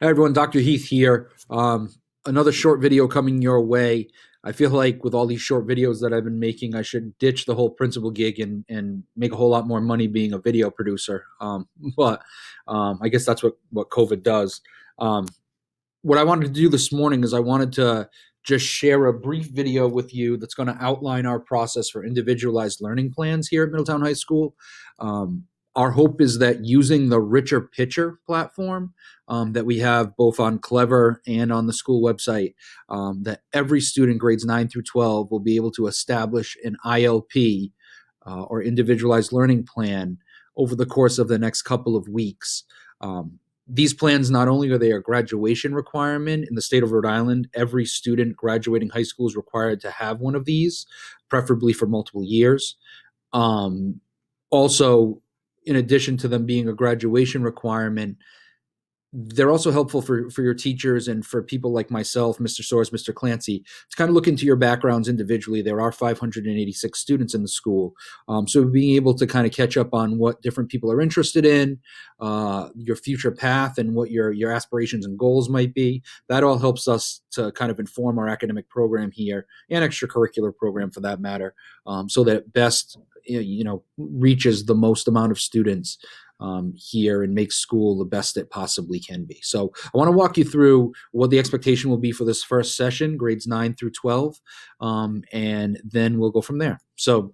Hey everyone, Dr. Heath here. Another short video coming your way. I feel like with all these short videos that I've been making, I should ditch the whole principal gig and make a whole lot more money being a video producer. But I guess that's what COVID does. Um, what I wanted to do this morning is I wanted to just share a brief video with you that's going to outline our process for individualized learning plans here at Middletown High School. Um, our hope is that using the Richer Picture platform that we have both on Clever and on the school website, that every student grades 9 through 12 will be able to establish an ILP or individualized learning plan over the course of the next couple of weeks. These plans, not only are they a graduation requirement in the state of Rhode Island, every student graduating high school is required to have one of these, preferably for multiple years. Also, in addition to them being a graduation requirement, they're also helpful for your teachers and for people like myself, Mr. Soares, Mr. Clancy, to kind of look into your backgrounds individually. There are 586 students in the school. So being able to kind of catch up on what different people are interested in, your future path and what your aspirations and goals might be, that all helps us to kind of inform our academic program here and extracurricular program for that matter, so that it best reaches the most amount of students here and make school the best it possibly can be. So I want to walk you through what the expectation will be for this first session, grades 9 through 12, and then we'll go from there. So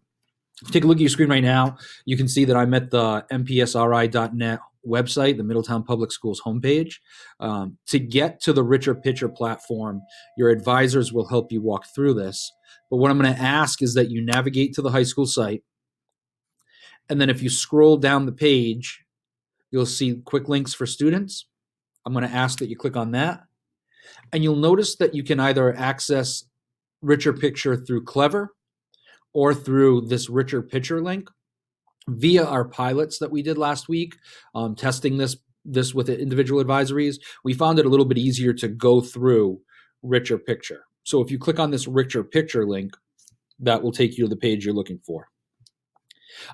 take a look at your screen right now. You can see that I'm at the mpsri.net website, the Middletown Public Schools homepage. To get to the Richer Picture platform, your advisors will help you walk through this. But what I'm going to ask is that you navigate to the high school site. And then if you scroll down the page, you'll see quick links for students. I'm going to ask that you click on that. And you'll notice that you can either access Richer Picture through Clever or through this Richer Picture link via our pilots that we did last week, testing this with individual advisories. We found it a little bit easier to go through Richer Picture. So if you click on this Richer Picture link, that will take you to the page you're looking for.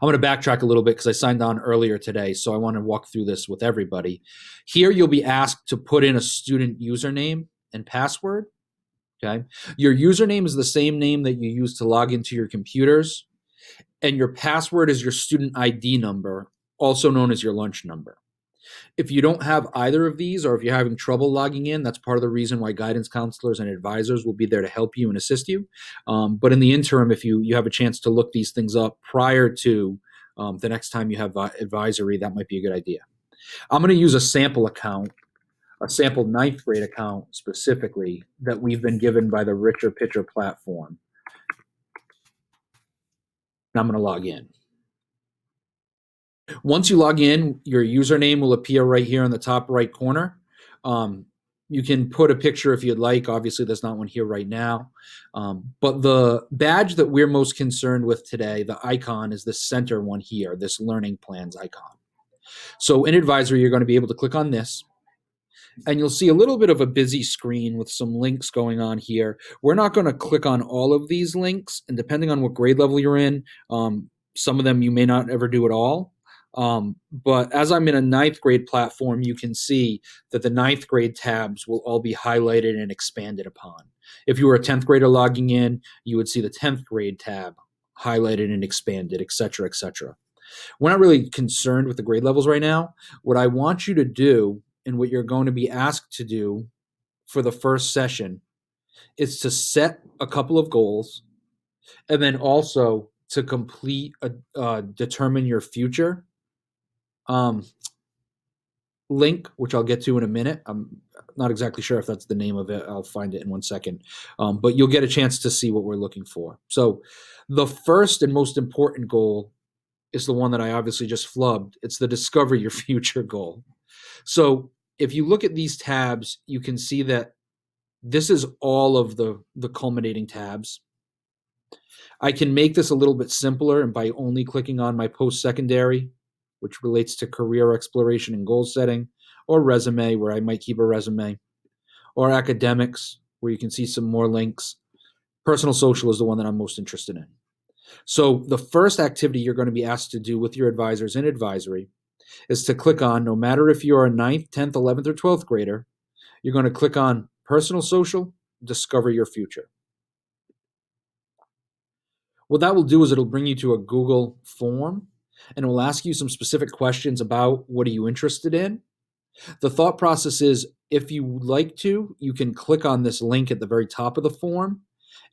I'm going to backtrack a little bit because I signed on earlier today, so I want to walk through this with everybody. Here you'll be asked to put in a student username and password. Okay, your username is the same name that you use to log into your computers, and your password is your student ID number, also known as your lunch number. If you don't have either of these, or if you're having trouble logging in, that's part of the reason why guidance counselors and advisors will be there to help you and assist you. But in the interim, if you have a chance to look these things up prior to the next time you have advisory, that might be a good idea. I'm going to use a sample account, a sample ninth grade account specifically that we've been given by the Richer Picture platform. And I'm going to log in. Once you log in, your username will appear right here in the top right corner. You can put a picture if you'd like. Obviously, there's not one here right now. But the badge that we're most concerned with today, the icon, is this center one here, this learning plans icon. So in advisory, you're going to be able to click on this. And you'll see a little bit of a busy screen with some links going on here. We're not going to click on all of these links. And depending on what grade level you're in, some of them you may not ever do at all. But as I'm in a ninth grade platform, you can see that the ninth grade tabs will all be highlighted and expanded upon. If you were a 10th grader logging in, you would see the 10th grade tab highlighted and expanded, et cetera, et cetera. We're not really concerned with the grade levels right now. What I want you to do, and what you're going to be asked to do for the first session, is to set a couple of goals, and then also to complete determine your future link, which I'll get to in a minute. I'm not exactly sure if that's the name of it. I'll find it in 1 second. But you'll get a chance to see what we're looking for. So the first and most important goal is the one that I obviously just flubbed. It's the discover your future goal. So if you look at these tabs, you can see that this is all of the culminating tabs. I can make this a little bit simpler, and by only clicking on my post-secondary, which relates to career exploration and goal setting, or resume, where I might keep a resume, or academics, where you can see some more links. Personal social is the one that I'm most interested in. So the first activity you're going to be asked to do with your advisors in advisory is to click on, no matter if you're a 9th, 10th, 11th, or 12th grader, You're going to click on personal social, discover your future. What that will do is it'll bring you to a Google form, and it will ask you some specific questions about what are you interested in. The thought process is, if you would like to, you can click on this link at the very top of the form.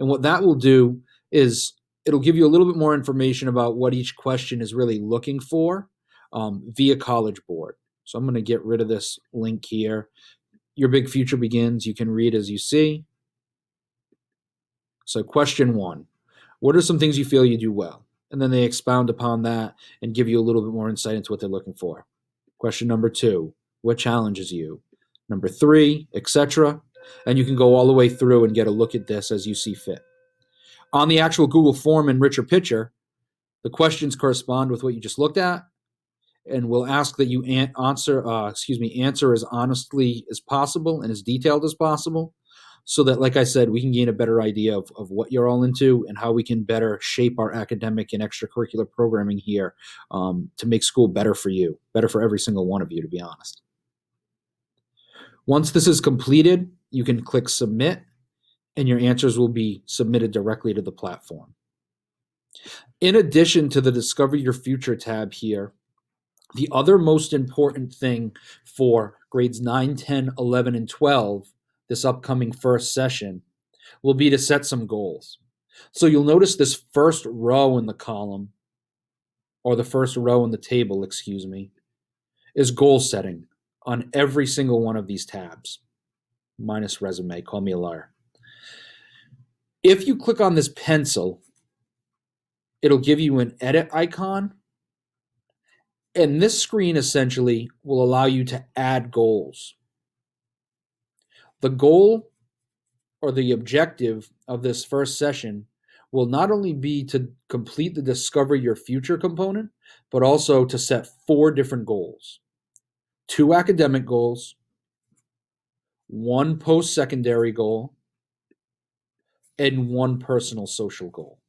And what that will do is it'll give you a little bit more information about what each question is really looking for via College Board. So I'm going to get rid of this link here. Your big future begins. You can read as you see. So question 1, what are some things you feel you do well? And then they expound upon that and give you a little bit more insight into what they're looking for. Question number 2, what challenges you? Number 3, etc. And you can go all the way through and get a look at this as you see fit. On the actual Google form in richer picture, the questions correspond with what you just looked at, and we'll ask that you answer as honestly as possible and as detailed as possible, so that, like I said, we can gain a better idea of what you're all into and how we can better shape our academic and extracurricular programming here to make school better for you, better for every single one of you, to be honest. Once this is completed, you can click submit, and your answers will be submitted directly to the platform. In addition to the Discover Your Future tab here, the other most important thing for grades 9, 10, 11, and 12, this upcoming first session, will be to set some goals. So you'll notice this first row in the column, or the first row in the table, is goal setting on every single one of these tabs, minus resume. Call me a liar. If you click on this pencil, it'll give you an edit icon. And this screen essentially will allow you to add goals. The goal or the objective of this first session will not only be to complete the Discover Your Future component, but also to set 4 different goals. 2 academic goals, 1 post-secondary goal, and 1 personal social goal.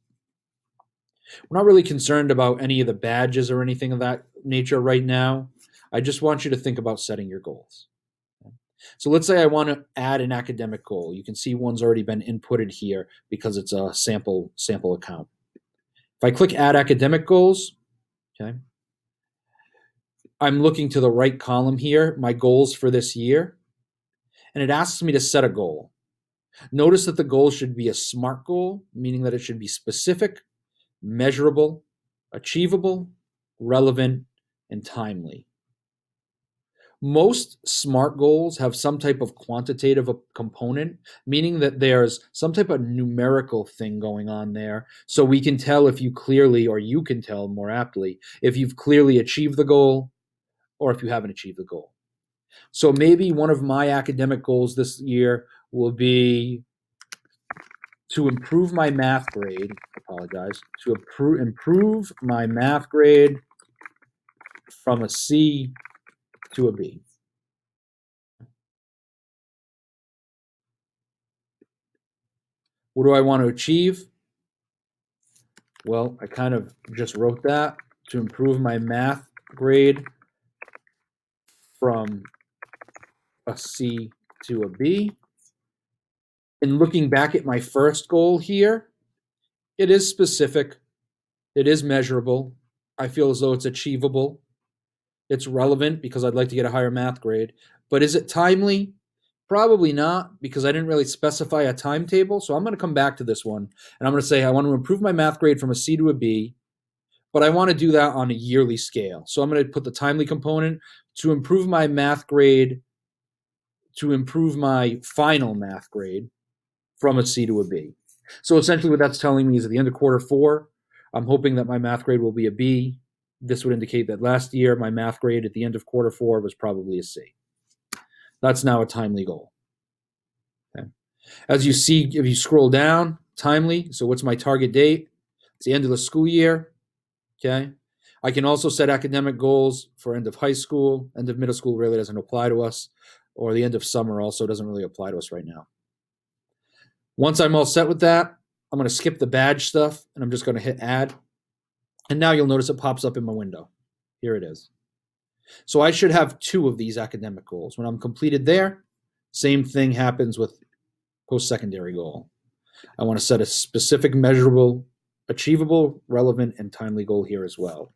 We're not really concerned about any of the badges or anything of that nature right now. I just want you to think about setting your goals. So let's say I want to add an academic goal. You can see one's already been inputted here because it's a sample account. If I click Add Academic Goals, okay, I'm looking to the right column here, my goals for this year, and it asks me to set a goal. Notice that the goal should be a SMART goal, meaning that it should be specific, measurable, achievable, relevant, and timely. Most SMART goals have some type of quantitative component, meaning that there's some type of numerical thing going on there. So we can tell if you clearly, or you can tell more aptly, if you've clearly achieved the goal or if you haven't achieved the goal. So maybe one of my academic goals this year will be to improve my math grade, to improve my math grade from a C to a B. What do I want to achieve? Well, I kind of just wrote that, to improve my math grade from a C to a B. And looking back at my first goal here, it is specific, it is measurable, I feel as though it's achievable, it's relevant because I'd like to get a higher math grade. But is it timely? Probably not, because I didn't really specify a timetable. So I'm going to come back to this one, and I'm going to say I want to improve my math grade from a C to a B, but I want to do that on a yearly scale. So I'm going to put the timely component to improve my math grade, to improve my final math grade from a C to a B. So essentially what that's telling me is at the end of quarter 4, I'm hoping that my math grade will be a B. This would indicate that last year my math grade at the end of quarter 4 was probably a C. That's now a timely goal. Okay. As you see, if you scroll down, timely, so what's my target date? It's the end of the school year. Okay. I can also set academic goals for end of high school. End of middle school really doesn't apply to us, or the end of summer also doesn't really apply to us right now. Once I'm all set with that, I'm going to skip the badge stuff, and I'm just going to hit add. And now you'll notice it pops up in my window. Here it is. So I should have 2 of these academic goals. When I'm completed there, Same thing happens with post-secondary goal. I want to set a specific, measurable, achievable, relevant, and timely goal here as well.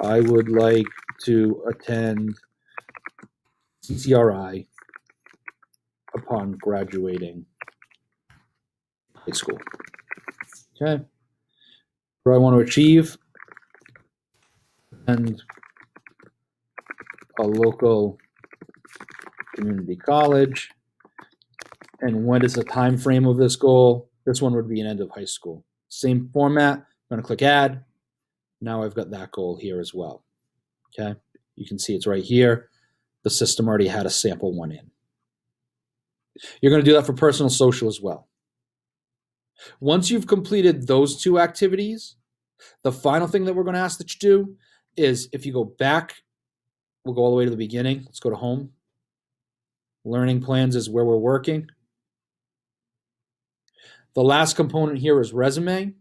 I would like to attend CCRI upon graduating high school. Okay. What do I want to achieve? And a local community college. And what is the time frame of this goal? This one would be an end of high school. Same format. I'm going to click add. Now I've got that goal here as well. Okay. You can see it's right here. The system already had a sample one in. You're going to do that for personal social as well. Once you've completed those two activities, the final thing that we're going to ask that you do is, if you go back, we'll go all the way to the beginning. Let's go to home. Learning plans is where we're working. The last component here is resume.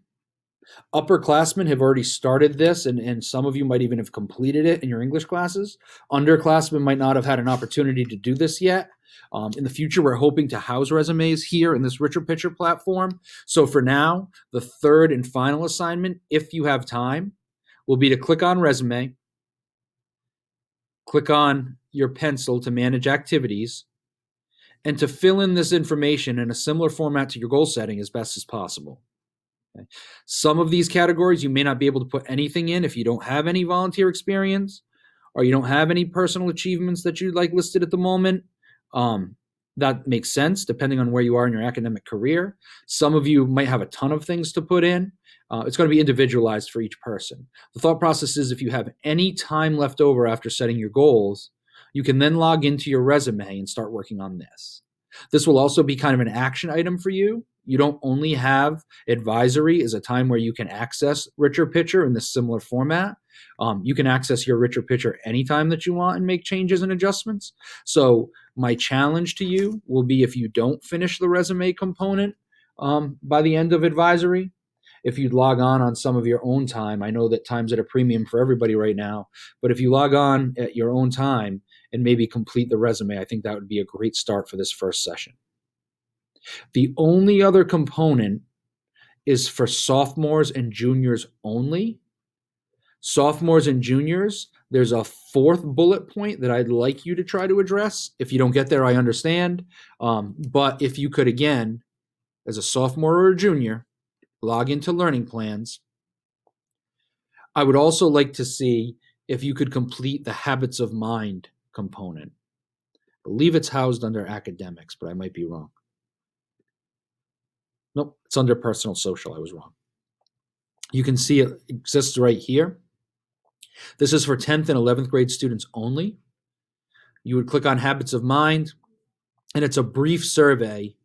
Upperclassmen have already started this, and some of you might even have completed it in your English classes. Underclassmen might not have had an opportunity to do this yet. In the future, we're hoping to house resumes here in this Richer Picture platform. So for now, the third and final assignment, if you have time, will be to click on resume, click on your pencil to manage activities, and to fill in this information in a similar format to your goal setting as best as possible. Okay. Some of these categories you may not be able to put anything in if you don't have any volunteer experience or you don't have any personal achievements that you'd like listed at the moment. That makes sense depending on where you are in your academic career. Some of you might have a ton of things to put in. It's going to be individualized for each person. The thought process is, if you have any time left over after setting your goals, you can then log into your resume and start working on this. This will also be kind of an action item for you. You don't only have advisory as a time where you can access Richer Picture in this similar format. You can access your Richer Picture anytime that you want and make changes and adjustments. So my challenge to you will be, if you don't finish the resume component by the end of advisory, if you'd log on some of your own time. I know that time's at a premium for everybody right now, but if you log on at your own time and maybe complete the resume, I think that would be a great start for this first session. The only other component is for sophomores and juniors only. Sophomores and juniors, there's a fourth bullet point that I'd like you to try to address. If you don't get there, I understand. But if you could, again, as a sophomore or a junior, log into learning plans. I would also like to see if you could complete the habits of mind component. I believe it's housed under academics, but I might be wrong. Nope, it's under personal social. I was wrong. You can see it exists right here. This is for 10th and 11th grade students only. You would click on habits of mind, and it's a brief survey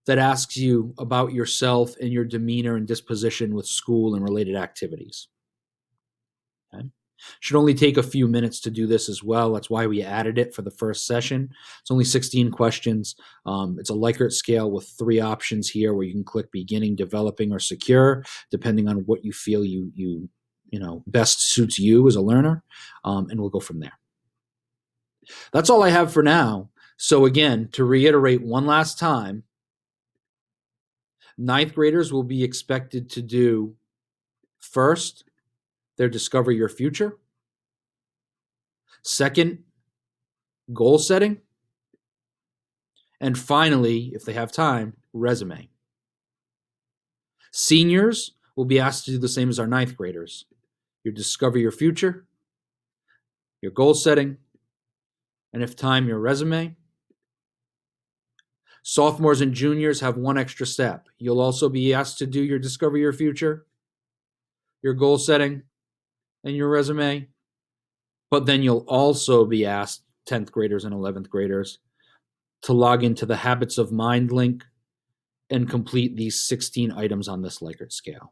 that asks you about yourself and your demeanor and disposition with school and related activities. Okay. Should only take a few minutes to do this as well. That's why we added it for the first session. It's only 16 questions. It's a Likert scale with 3 options here where you can click beginning, developing, or secure, depending on what you feel you best suits you as a learner, and we'll go from there. That's all I have for now. So again, to reiterate one last time, 9th graders will be expected to do first, their discover your future. Second, goal setting. And finally, if they have time, resume. Seniors will be asked to do the same as our 9th graders. Your discover your future, your goal setting, and if time, your resume. Sophomores and juniors have one extra step. You'll also be asked to do your discover your future, your goal setting, and your resume. But then you'll also be asked, 10th graders and 11th graders, to log into the habits of mind link and complete these 16 items on this Likert scale.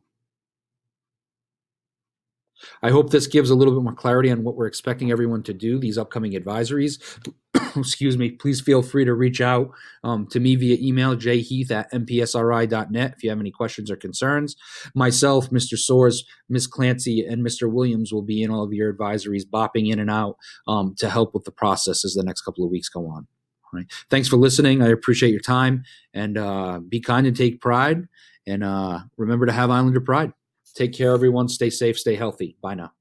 I hope this gives a little bit more clarity on what we're expecting everyone to do, these upcoming advisories. Excuse me, please feel free to reach out to me via email, jheath@mpsri.net, if you have any questions or concerns. Myself, Mr. Soares, Ms. Clancy, and Mr. Williams will be in all of your advisories, bopping in and out to help with the process as the next couple of weeks go on. Right. Thanks for listening. I appreciate your time, and be kind and take pride. And remember to have Islander pride. Take care, everyone. Stay safe. Stay healthy. Bye now.